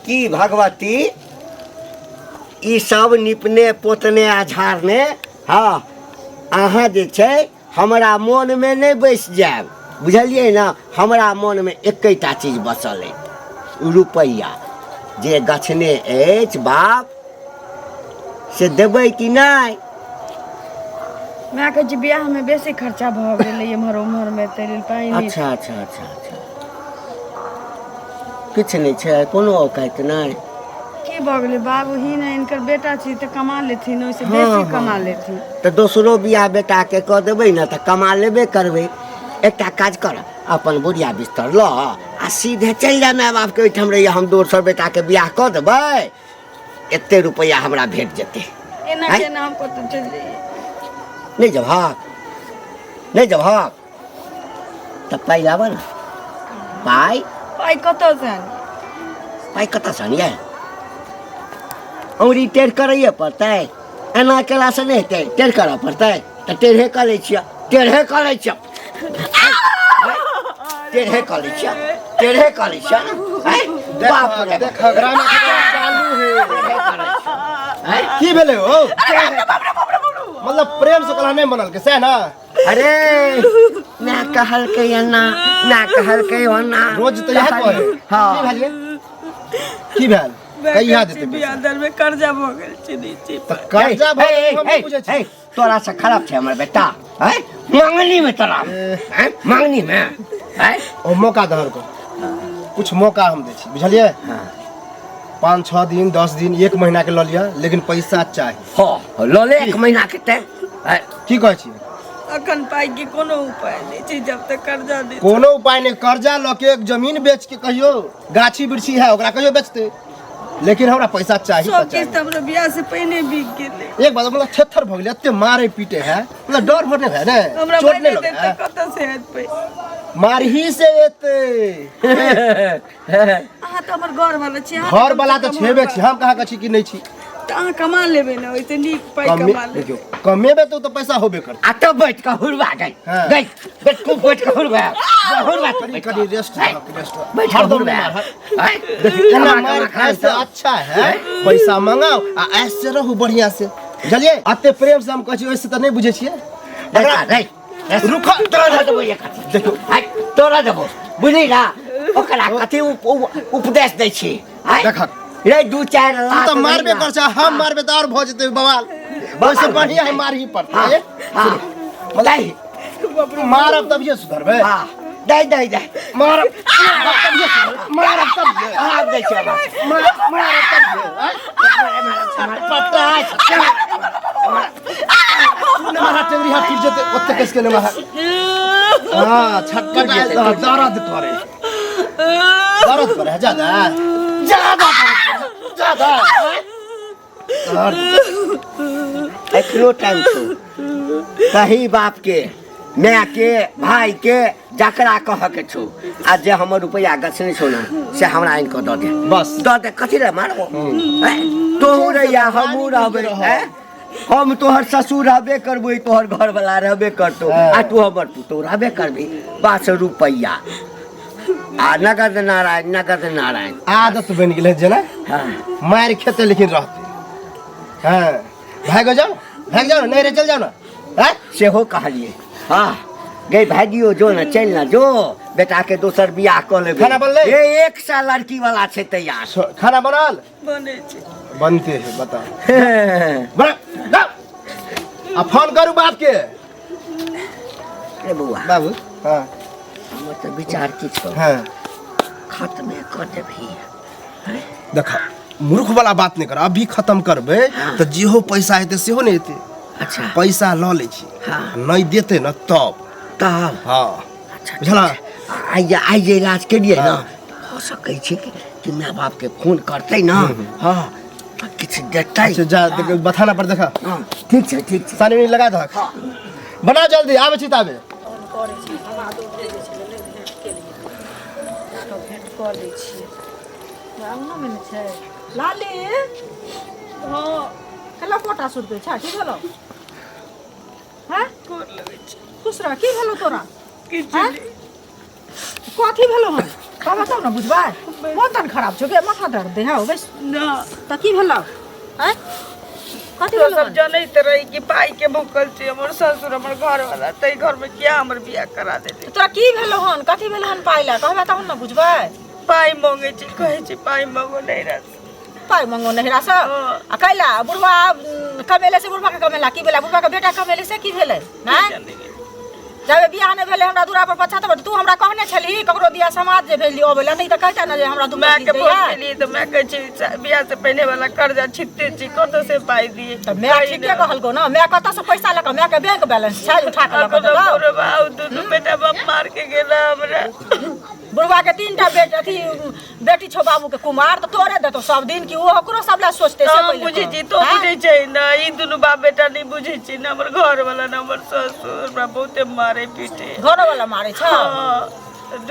की भगवती ई सब निपने पोतने आ झाड़ने हाँ अहाँ जे छै हमरा मन में नहीं बैस जाएब बुझलिए ना। हमरा मन में एकटा चीज बसल है रुपैया जे गछने अछि बाप से देबै कि नहीं। मैं कह छी बियाह में बेसी खर्चा भ गेलै एम्हर उम्हर में तेल पानी। अच्छा अच्छा अच्छा अच्छा किछ नहीं छै कोनो औकात नहीं की भ गेलै बाबू ही ना इनकर बेटा छी त कमा लेथिन ओइसे बेसी कमा लेथिन। तो दोसरो बियाह बेटा के क देबै ना त कमा लेबे करबै। एकटा काज कर अपन बुढ़िया बिस्तर ल आ सीधे चल जा माय बाप के ओइठाम रहिए हम दोसर बेटा के बियाह क देबै एते रुपया हमरा भेट जेतै। एना केना हम कत चल जाइए नहीं जवाब नहीं जवाब तब पाई लाब ना पाई पाई कत से पाई कत से आनिए अंगुरी टेढ़ करैए पड़तै एना केला से नहीं हेतै टेढ़ करऽ पड़तै त टेढ़े कर लै छियै टेढ़े कर लै छियै टेढ़े कर लै छियै टेढ़े कर लै छियै बाप रे देख ग्राम चालू है की भेले हो मतलब प्रेम से कला नहीं बनल के से ना। अरे ना कहल के ना कहल के ना रोज तो यह कहे हां की भेल की भेल कहिया देते बियाह दर में कर्जा भ गेल छै नीचे त कर्जा भ हम बुझै छी तोरा से खराब छै हमर बेटा हैं मांगनी में तोरा हैं मांगनी में हैं ओ मौका दहर को कुछ मौका हम दै छी बुझलिए। हां 5-6 दिन 10 दिन 1 महीना के ल लिया लेकिन पैसा चाहिए। हां ल ले 1 महीना के टाइम की कहै छी अखन पाई के कोनो उपाय नहीं छै जब तक कर्जा दे कोनो उपाय नहीं कर्जा ल के एक जमीन बेच के कहियो गाछी बिरछी है ओकरा कहियो बेचते लेकिन हमरा पैसा चाहिए सब किस्त हमरा बियाह से पहले बिक गेलै। एक बात मतलब थेथर भ गेलै एते मारे पीटे है मतलब डर भर नहीं है ना हमरा चोट नहीं पहले लगे कत से हेत पैसा मार ही से एते अहाँ त हमर घर वाला छी घर वाला तो छेबे छी हम कहा कछि कि नहीं छी त अहाँ कमा लेबे ना ओइते नीक पाई कमा ले देखियो कमेबे तो पैसा होबे कर आ तो बैठ के हुरवा गई गई बैठ को बैठ के हुरवा करी रेस्ट बैठ के हुरवा देखिए मार खाए से अच्छा है पैसा मंगाओ आ ऐसे रहो बढ़िया से बुझलिए अते प्रेम से हम कहछि ओइसे त नहीं बुझे छिए रुख तोरा देबो एक देखो तोरा देबो बुझली ना ओकरा कथि उपदेश दै छी देख रे 2-4 लाख तो मारबे कर छ हम मारबे त और भ जते बवाल वैसे बढ़िया है मार ही पड़ता है मलाई मारब तब ये सुधरबे हां दे मारब तब ये मारब तब ये हां दे छ मारब तब ये पता है मारा टेंगरी हाथ फिर जते ओते केस के न मार हां छटपट दर्द करे ज्यादा एकरो टाइम छो सही बाप के माय के भाई के जकरा कह के छो आ जे हमर रुपया गछने छो ना से हमरा आइन के द दे बस द दे कथि रे मारबो तोहू रहिया हमहू रहबे हम तोहर ससुर रहबे करबो तोहर घर वाला रहबे करतो आ तू हमर पुतो रहबे करबी बस रुपया आ नगद नारायण आदत बन गेल है ना मार खेते लेकिन रहते हां भाग जाओ नहीं रे चल जाओ ना हैं सेहो कहलिए हां गई भागियो जो ना चल ना जो बेटा के दोसर बियाह क ले खाना बनले ये 1 साल लड़की वाला छे तैयार खाना बनल बने छै बनते है बता बड़ा आ फोन करू बाप के रे बुआ बाबू हां हम तो विचार की छो हां खत्म कर देबही देखा मूर्ख वाला बात नहीं कर अभी खत्म करबे तो जेहो पैसा हेते सेहो नहीं हेते। अच्छा पैसा ल ले छी हां नहीं देते न तब हां अच्छा बुझला आई जे इलाज के लिए ना हो सकै छै कि माय बाप के फोन करते ना हां किछ देतै अच्छा जा बथाना पर देखा हां ठीक छै सानी में लगा दे बना जल्दी आवे छी ताबे करे छी हमरा दो दे दे छै ले भेंट के लिए तो भेंट कर दै छी अंगना में छै लाली हां कला कोटा सुत दे छै की भेलो हैं कोर लगै छै खुश रह की भेलो तोरा की कथी भेलो हम कहबे तब ना बुझबै मोन तन खराब छौ के माथा दर्द दे हौ बस ना त की भेलौ हैं कथी तो भेलौ सब जानते रही कि पाई के भूखल छे हमर ससुर हमर घर वाला तई घर में क्या हमर बियाह करा देले तोरा की भेलौ हन कथी भेलौ हन पाइला कहबे तब ना बुझबै पाई मांगे छी कहे छी पाई मांगो नहीं रस पाइ मंगो नहिरा से आ कैला बुढ़वा कमेले से बुढ़वा के कमेला की भेलै बुढ़वा के बेटा कमेले से की भेलै हैं जब बियाह नहीं भेले हमरा दूरा पर पछा तू हमरा कहने छली ककरो दिया समाज जे भेली अबेला नहीं त कहता ना जे हमरा दू मैं के फोन केली तो मैं कहे छी बियाह से पहले वाला कर्जा छित्ते छी कत से पाई दिए त मैं ठीके कहल गो ना मैं कत से पैसा लक मैं के बैंक बैलेंस छै उठा के लक अरे बाऊ दू बेटा बाप मार के गेला हमरा बुढ़वा के 3टा बेटी छो बाबू के कुमार तो तोरे देतो सब दिन की वो ओकरो सब ला सोचते से पहिले बुझे छी तो बुझे छै ना ई दुनु बाप बेटा नहीं बुझे छी ना हमर घर वाला ना हमर ससुर हमरा बहुते मारे पीटे घर वाला मारे छ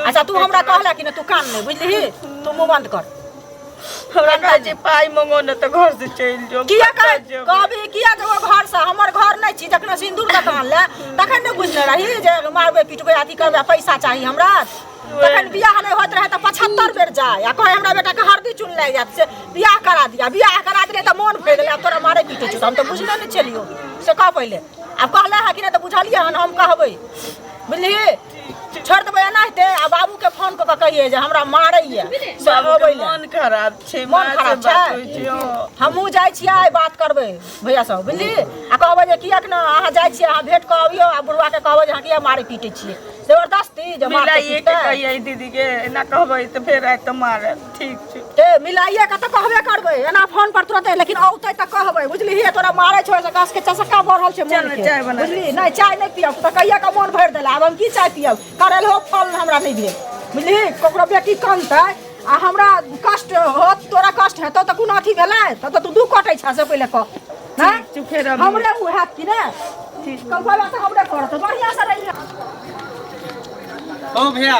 अच्छा तू हमरा कहला कि ना तू कान नहीं बुझली तू मुंह बंद कर हमरा कहे छी पाई मंगो न त घर से चल जो किया कहबी किया जो घर से हमर घर नहीं छी जखन सिंदूर दुकान ले तखन ने बुझने रही जे मारबे पिटबे अथी करबे पैसा चाहिए हमरा तखन बियाह नहीं होत रहे त 75 बेर जाए आ कहे हमरा बेटा के हरदी चुन ले जात से बियाह करा दिया बियाह करा दिले त मन फेर देले अब तोरा मारे पीटे छ हम त बुझले नहीं चलियो से कह पहिले अब कहले है कि नहीं त बुझलिए हन हम कहबै बुझली छोड़ देबै नहीं ते आ बाबू के फोन क कहिए जे हमरा मारै ये सब होबै मन खराब छे मन खराब छै हमहू जाय छी आइ बात करबै भैया सब बुझली आ कहबै जे किया न अहाँ जाय छी अहाँ भेट क अबियो आ बुढ़वा के कहबै जे अहाँ किया मारै पीटे छियै जबरदस्ती जे मार मिलाइए के कहिए दीदी के ना कहबै त फेर आइ त मार ठीक छै ते मिलाइए के त कहबे करबै एना फोन पर तुरंत लेकिन औतै त कहबै बुझली हे तोरा मारै छौ से कस के चसका बढ़ल छै मन के चाय बना बुझली नहीं चाय नहीं पियब त कहिया के मन भर देला अब हम की चाय पियब करल हो फल हमरा नहीं भेल बुझली ककरो बेटी कानतै आ हमरा कष्ट होत तोरा कष्ट हेतौ त कोनो अथी भेलै त तू दुख कटै छ से पहिले कह ना फेर हमरे उ हाथ की ने कहबै त हमरे करत बढ़िया से रही ओ भैया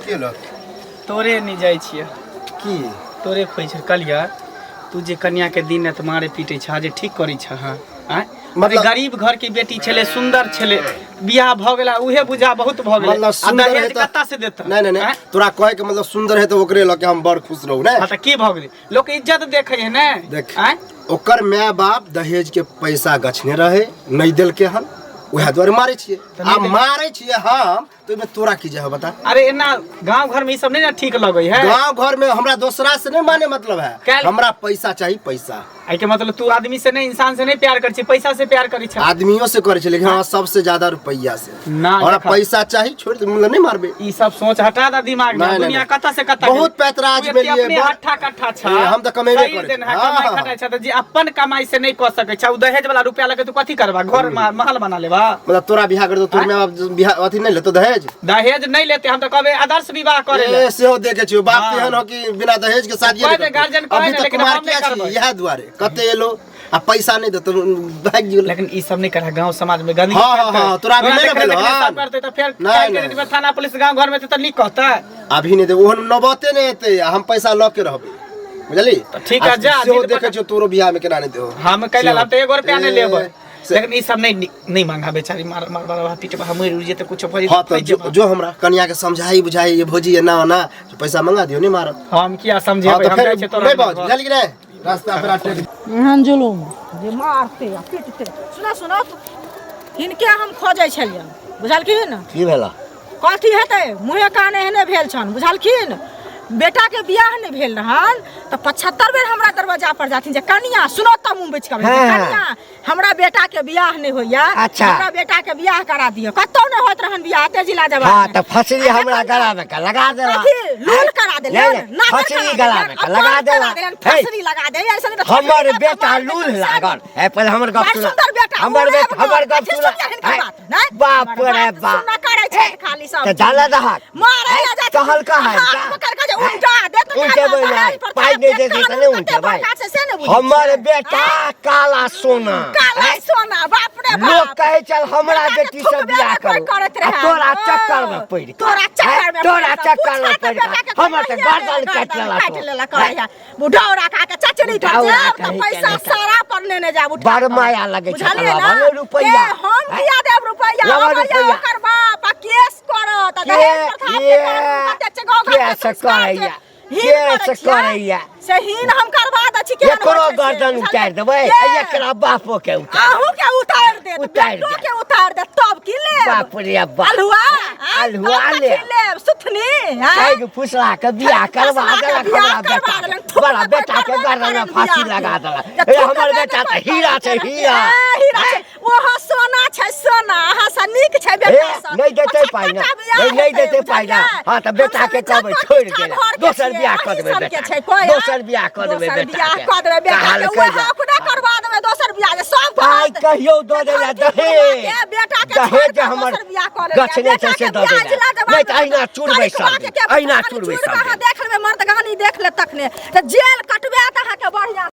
के लो तोरे नहीं जाय छियै की तोरे खोइ छ कलिया तू जे कन्या के दिन त मारे पीटे छ जे ठीक करै छ हां मतलब गरीब घर की बेटी छले सुंदर छले बियाह भ गेला उहे बुझा बहुत भ गेला मतलब सुंदर है कत्ता से देता नहीं नहीं तोरा कहे के मतलब सुंदर है तो ओकरे लके हम बड़ खुश रहू ना हां त की भ गेलै लोग इज्जत देखे है ना देख ओकर माय बाप दहेज के पैसा गछने रहे नहीं देल के हन उहे द्वारे मारे छिए आ मारे छिए हम तो में तोरा की जे बता अरे एना गांव घर में ई सब नहीं ना ठीक लगे है गांव घर में हमरा दूसरा से नहीं माने मतलब है हमरा पैसा चाहिए पैसा आई के मतलब तू आदमी से नहीं इंसान से नहीं प्यार कर छी पैसा से प्यार करी छ आदमियों से करे छै लेकिन हमरा सबसे ज्यादा रुपया से ना हमरा पैसा चाहिए छोड़ दे मतलब नहीं मारबे ई सब सोच हटा दा दिमाग में दुनिया कत्ता से कत्ता बहुत पैतराज में लिए अपने हट्ठा कट्ठा छ हम त कमेबे करे कमाई खटाई छ त जे अपन कमाई से नहीं क सकै छ उ दहेज वाला रुपया लगे तू कथि करबा घर महल बना लेबा मतलब तोरा बियाह कर दो तोर में बियाह अथि नहीं लेतो दहेज दहेज नहीं लेते हम तो कहबे आदर्श विवाह करे ले सेहो देखे छियो बाप केहन हो कि बिना दहेज के शादी नहीं करते गार्जियन कहे अभी लेकिन तक हम क्या नहीं करबे यह द्वारे कते एलो आ पैसा नहीं देतो भाग जियो लेकिन ई सब नहीं करे गांव समाज में गंदगी हां तोरा भी नहीं भेलो सब करते तो फिर काहे थाना पुलिस गांव घर में तो नहीं कहता अभी नहीं दे ओहन नबते नहीं हेते हम पैसा ल के रहबे बुझली तो ठीक है जा सेहो देखे छियो तोरो बियाह में केना नहीं देहो हम कहले हम तो 1 रुपया नहीं लेबे लेकिन ई सब नहीं मांगा बेचारी मार बाबा पीटे हम रुजे तो कुछ हो हां तो जो हमरा कन्या के समझाई बुझाई ये भोजी है ना ना पैसा मंगा दियो नहीं मारब हम किया समझे हम कहे छ तोरा नहीं बात बुझली कि नहीं रास्ता पर आटे एहन जुलुम जे मारते आ पीटते सुना हिनके हम खोजै छलियन बुझलखिन की भेला कथी हेतै मुँहे कान एहने भेल छन बुझलखिन बेटा के बियाह नहीं भेल रहन तो 75 बेर हमरा दरवाजा पर जाथिन जे कन्या सुनो त मुंह बेच के कन्या हमरा बेटा के बियाह नहीं होइया हमरा बेटा के बियाह करा दियो कतो नहीं होत रहन बियाह ते जिला जवाब हां त फसरी हमरा गला में लगा देला लूल करा देलन ना फसरी गला में लगा देला फसरी लगा दे ऐसे तो हमर बेटा लूल लागल है पहले हमर गप सुन हमर गप सुन बाप रे बाप ना करे छै खाली सब त जाला दहक मारे जा कहल का है उल्टा दे तो उनके बोला पाई नहीं दे दे तने उनके भाई हमर बेटा काला सोना बाप रे बाप लोग कहे चल हमरा बेटी से बियाह करो तोरा चक्कर में पड़ तोरा चक्कर में पड़ हमर त गर्दन काट लेला कहया बुढ़ौरा का के चचरी धर तो पैसा सारा पर लेने जाब बड़ माया लगे छ रुपया हम दिया देब रुपया ओकर बाप केस करत दहेज प्रथा के गाँव के से करैया के से करैया से हीन हम करवा दै छी के एकरो गर्दन उतार देबै एकरा बापो के उतार आहू के उतार दे उतार बेटो दे। के उतार दे तब की ले बाप रे बाप अलहुआ अलहुआ ले सुथनी कैग फुसला के बियाह करवा देलक हमरा बेटा थोड़ा बड़ा बेटा के गर्दन में फांसी लगा देलक ए हमर बेटा त हीरा छै हीरा हीरा छै ओहो सोना छै सोना अहाँ से नीक छै बेटा सब नहीं देते पाई ना नहीं देते पाई ना हां त बेटा के कहबै छोड़ दे दोसर बियाह कर देबै बेटा दोसर बियाह कर देबै बेटा बियाह कर देबै बेटा के ओहे अपने करवा देबै दोसर बियाह जे सब पाई कहियो दो दे दहेज बेटा के दहेज हमर गछने छै से दो दे नहीं त अहिना चुरबै सब अहिना चुरबै सब देख लेबै मर्द गानी देख ले तखने त जेल कटबे त अहाँ के बढ़िया